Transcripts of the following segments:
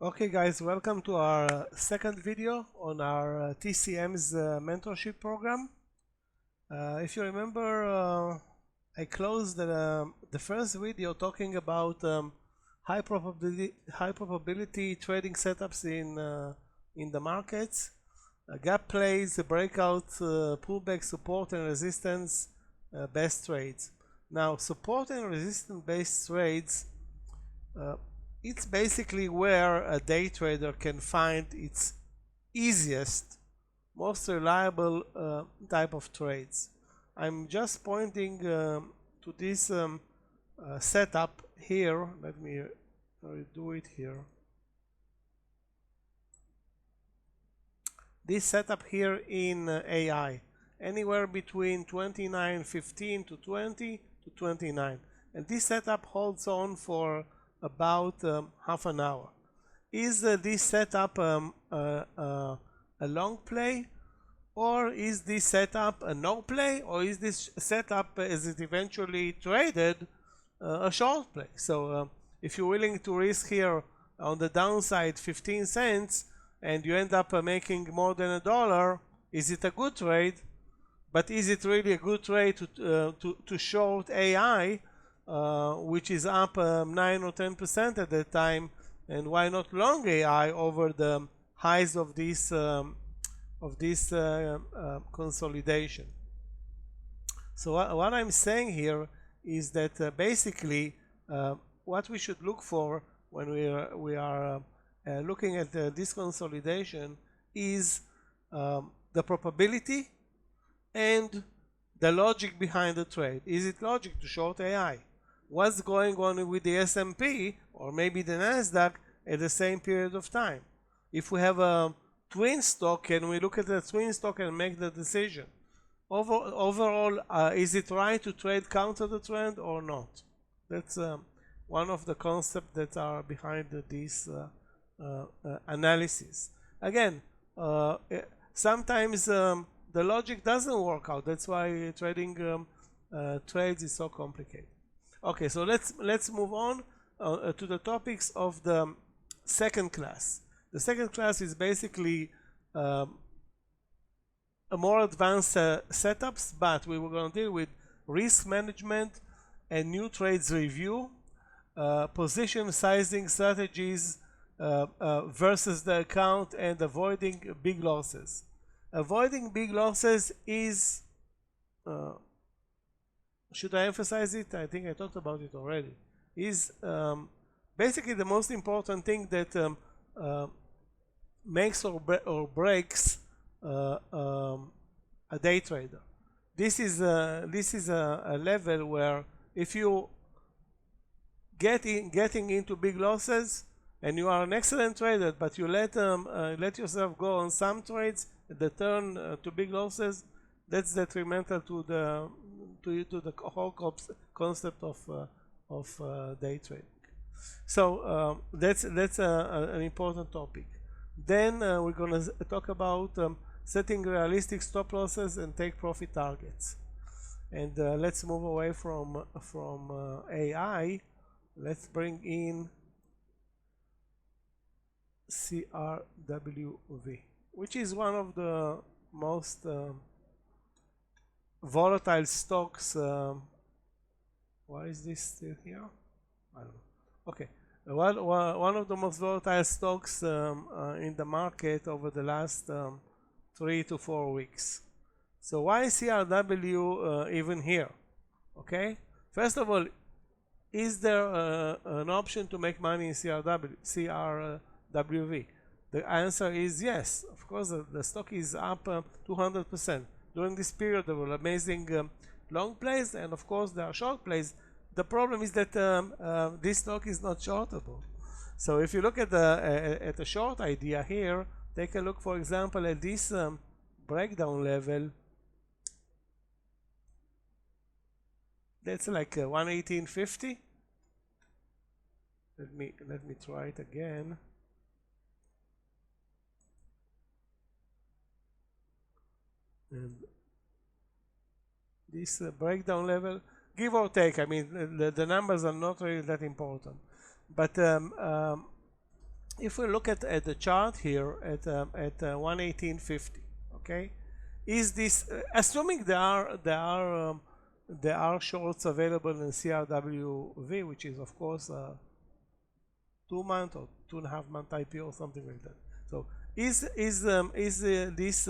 Okay guys, welcome to our second video on our TCM's mentorship program. If you remember, I closed the first video talking about high probability trading setups in the markets, gap plays, breakout, pullback, support and resistance based trades. Now, support and resistance based trades, it's basically where a day trader can find its easiest, most reliable type of trades. I'm just pointing to this setup here. Let me do it here. This setup here in AI, anywhere between 29.15 to 20 to 29, and this setup holds on for about half an hour. Is this setup a long play, or is this setup a no play, or is this setup, as it eventually traded, a short play? So if you're willing to risk here on the downside 15 cents and you end up making more than $1, is it a good trade? But is it really a good trade to short AI, which is up 9 or 10% at that time, and why not long AI over the highs of this consolidation? So what I'm saying here is that basically what we should look for when we are looking at this consolidation is the probability and the logic behind the trade. Is it logic to short AI? What's going on with the S&P or maybe the Nasdaq at the same period of time? If we have a twin stock, can we look at the twin stock and make the decision? Overall, is it right to trade counter the trend or not? That's one of the concepts that are behind this analysis. Again, sometimes the logic doesn't work out. That's why trading trades is so complicated. Okay, so let's move on to the topics of the second class. The second class is basically a more advanced setups, but we were going to deal with risk management and new trades review, position sizing strategies versus the account, and avoiding big losses. Avoiding big losses is, should I emphasize it? I think I talked about it already. Is basically the most important thing that makes or breaks a day trader. This is a level where if you getting into big losses and you are an excellent trader, but you let yourself go on some trades that turn to big losses, that's detrimental to the whole concept of day trading. So that's an important topic. Then we're going to talk about setting realistic stop losses and take profit targets. And let's move away from AI. Let's bring in CRWV, which is one of the most volatile stocks. Why is this still here? I don't know. Okay, one of the most volatile stocks in the market over the last 3 to 4 weeks. So why is CRW even here? Okay, first of all, is there an option to make money in CRWV? The answer is yes. Of course, the stock is up 200%. During this period, there were amazing long plays, and of course, there are short plays. The problem is that this stock is not shortable. So if you look at the short idea here, take a look, for example, at this breakdown level. That's like 118.50. Let me try it again. And this breakdown level, give or take, I mean, the numbers are not really that important. But if we look at the chart here at 118.50, okay, is this assuming there are shorts available in CRWV, which is of course 2-month or 2.5-month IPO or something like that. So is this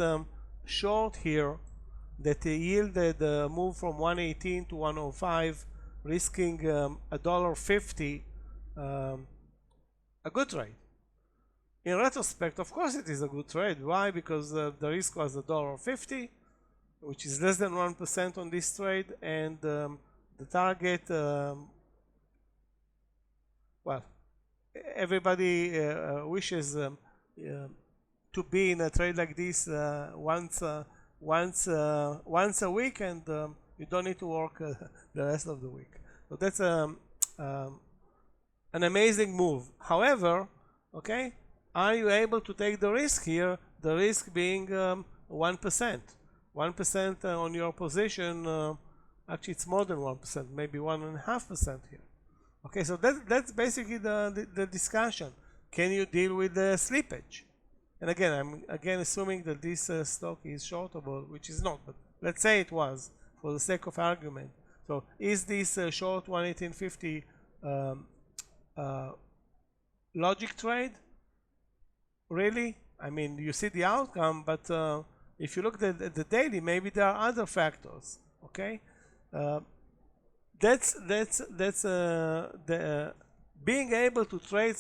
short here that yielded a move from 118 to 105, risking $1.50, a good trade? In retrospect, of course it is a good trade. Why? Because the risk was $1.50, which is less than 1% on this trade, and the target, well, everybody wishes to be in a trade like this once a week, and you don't need to work the rest of the week. So that's an amazing move. However, okay, are you able to take the risk here? The risk being 1%. 1% on your position, actually it's more than 1%, maybe 1.5% here. Okay, so that's basically the discussion. Can you deal with the slippage? And again, I'm again assuming that this stock is shortable, which is not, but let's say it was, for the sake of argument. So is this short 118.50 logic trade? Really? I mean, you see the outcome, but if you look at the daily, maybe there are other factors. Okay, that's being able to trade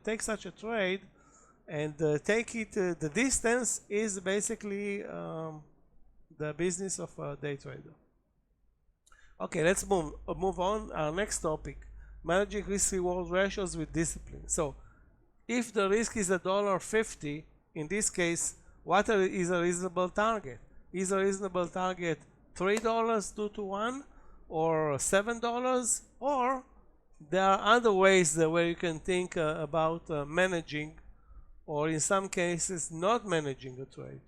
take such a trade and take it the distance is basically the business of a day trader. Okay, let's move on. Our next topic: managing risk-reward ratios with discipline. So, if the risk is $1.50, in this case, what is a reasonable target? Is a reasonable target $3 2 to 1, or $7, or there are other ways where you can think about managing, or in some cases not managing a trade.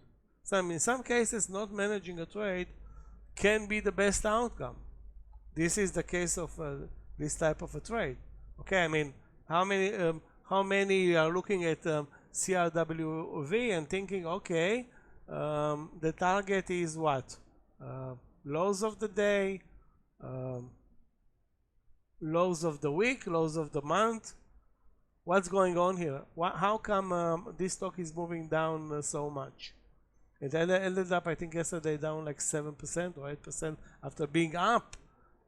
So in some cases not managing a trade can be the best outcome. This is the case of this type of a trade. Okay, I mean, how many are looking at CRWV and thinking, okay, the target is what? Lows of the day, lows of the week, lows of the month. What's going on here? How come this stock is moving down so much? It ended up, I think, yesterday down like 7% or 8% after being up,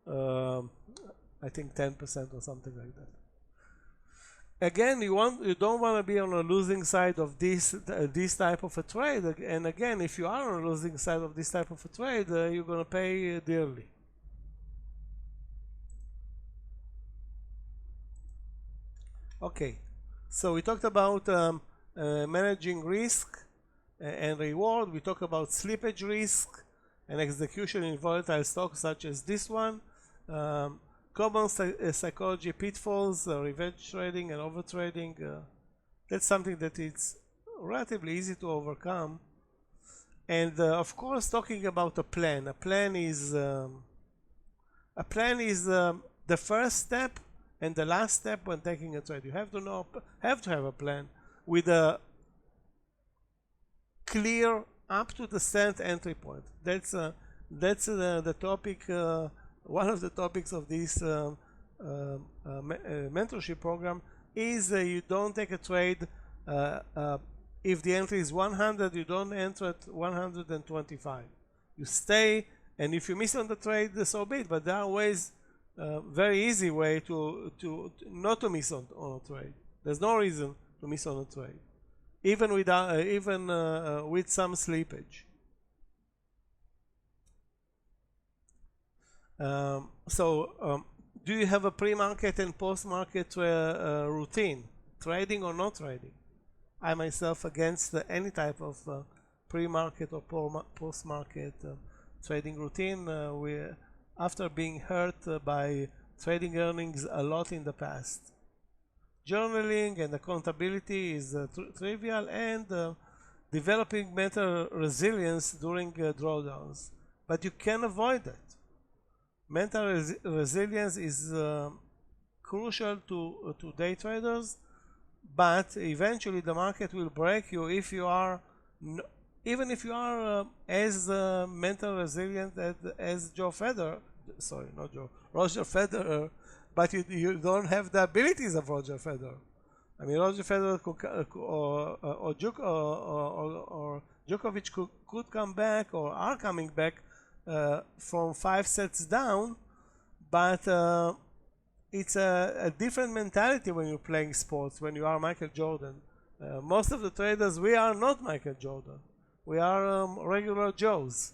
I think 10% or something like that. Again, you don't want to be on a losing side of this type of a trade. And again, if you are on a losing side of this type of a trade, you're going to pay dearly. Okay, so we talked about managing risk and reward. We talked about slippage risk and execution in volatile stocks such as this one. Common psychology pitfalls, revenge trading and overtrading. That's something that it's relatively easy to overcome. And of course, talking about a plan. A plan is the first step and the last step when taking a trade. You have to have a plan with a clear up to the cent entry point. That's the topic. One of the topics of this mentorship program is you don't take a trade if the entry is 100, you don't enter at 125. You stay, and if you miss on the trade, so be it. But there are ways, very easy way to not to miss on a trade. There's no reason to miss on a trade, even with some slippage. Do you have a pre-market and post-market routine, trading or not trading? I myself against any type of pre-market or post-market trading routine. After being hurt by trading earnings a lot in the past. Journaling and accountability is trivial, and developing mental resilience during drawdowns. But you can avoid that. Mental resilience is crucial to day traders, but eventually the market will break you if you are even if you are as mental resilient as Roger Federer, but you don't have the abilities of Roger Federer. I mean, Roger Federer or Djokovic could come back or are coming back from 5 sets down, but it's a different mentality when you're playing sports, when you are Michael Jordan. Most of the traders, we are not Michael Jordan. We are regular Joes.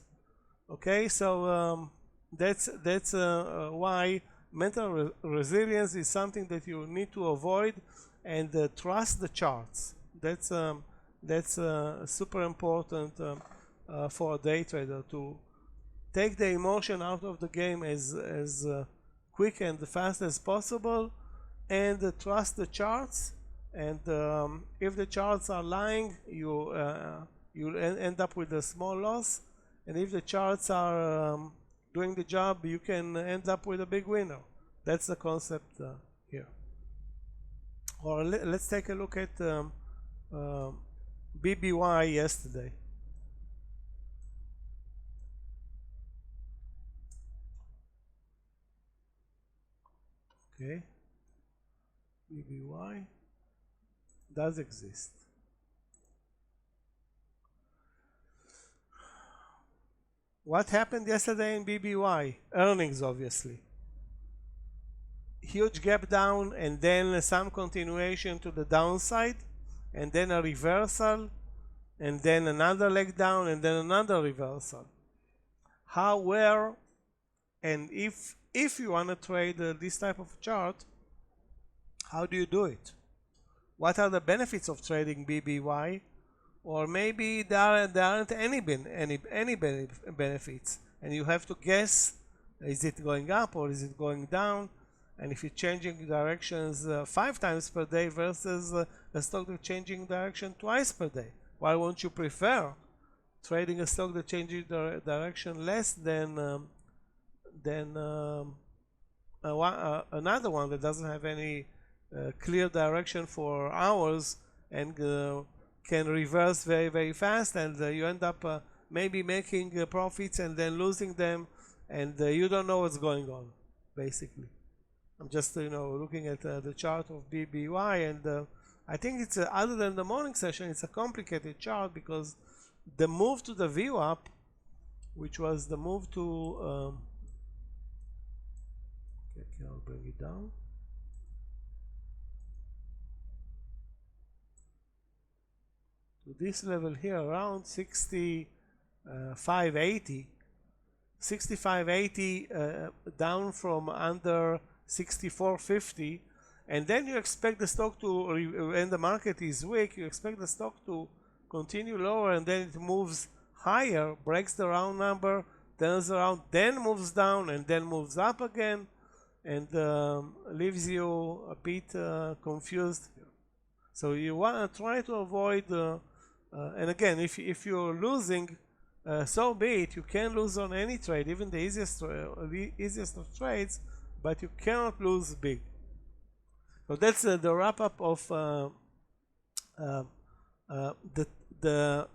Okay, so that's why mental resilience is something that you need to avoid, and trust the charts. That's super important for a day trader, to take the emotion out of the game as quick and fast as possible, and trust the charts. And if the charts are lying, you'll end up with a small loss, and if the charts are doing the job, you can end up with a big winner. That's the concept here. Or let's take a look at BBY yesterday. Okay, BBY does exist. What happened yesterday in BBY? Earnings, obviously. Huge gap down, and then some continuation to the downside, and then a reversal, and then another leg down, and then another reversal. How, where, and if you want to trade this type of chart, how do you do it? What are the benefits of trading BBY? Or maybe there aren't any benefits, and you have to guess, is it going up or is it going down? And if you're changing directions 5 times per day versus a stock that's changing direction twice per day, why won't you prefer trading a stock that changes direction less than another one that doesn't have any clear direction for hours and can reverse very, very fast, and you end up maybe making profits and then losing them, and you don't know what's going on, basically. I'm just looking at the chart of BBY, and I think it's other than the morning session, it's a complicated chart, because the move to the VWAP, which was the move to okay, I'll bring it down. To this level here, around 65.80, 65.80 down from under 64.50, and then you expect the stock to, when the market is weak, you expect the stock to continue lower, and then it moves higher, breaks the round number, turns around, then moves down, and then moves up again, and leaves you a bit confused. So you want to try to avoid, and again, if you're losing, so be it. You can lose on any trade, even the easiest of trades, but you cannot lose big. So that's the wrap up of the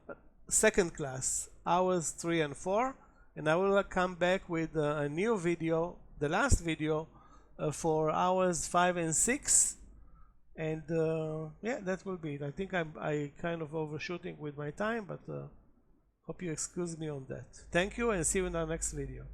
second class, hours 3 and 4, and I will come back with a new video, the last video for hours 5 and 6, and yeah, that will be it. I think I kind of overshooting with my time, but hope you excuse me on that. Thank you, and see you in our next video.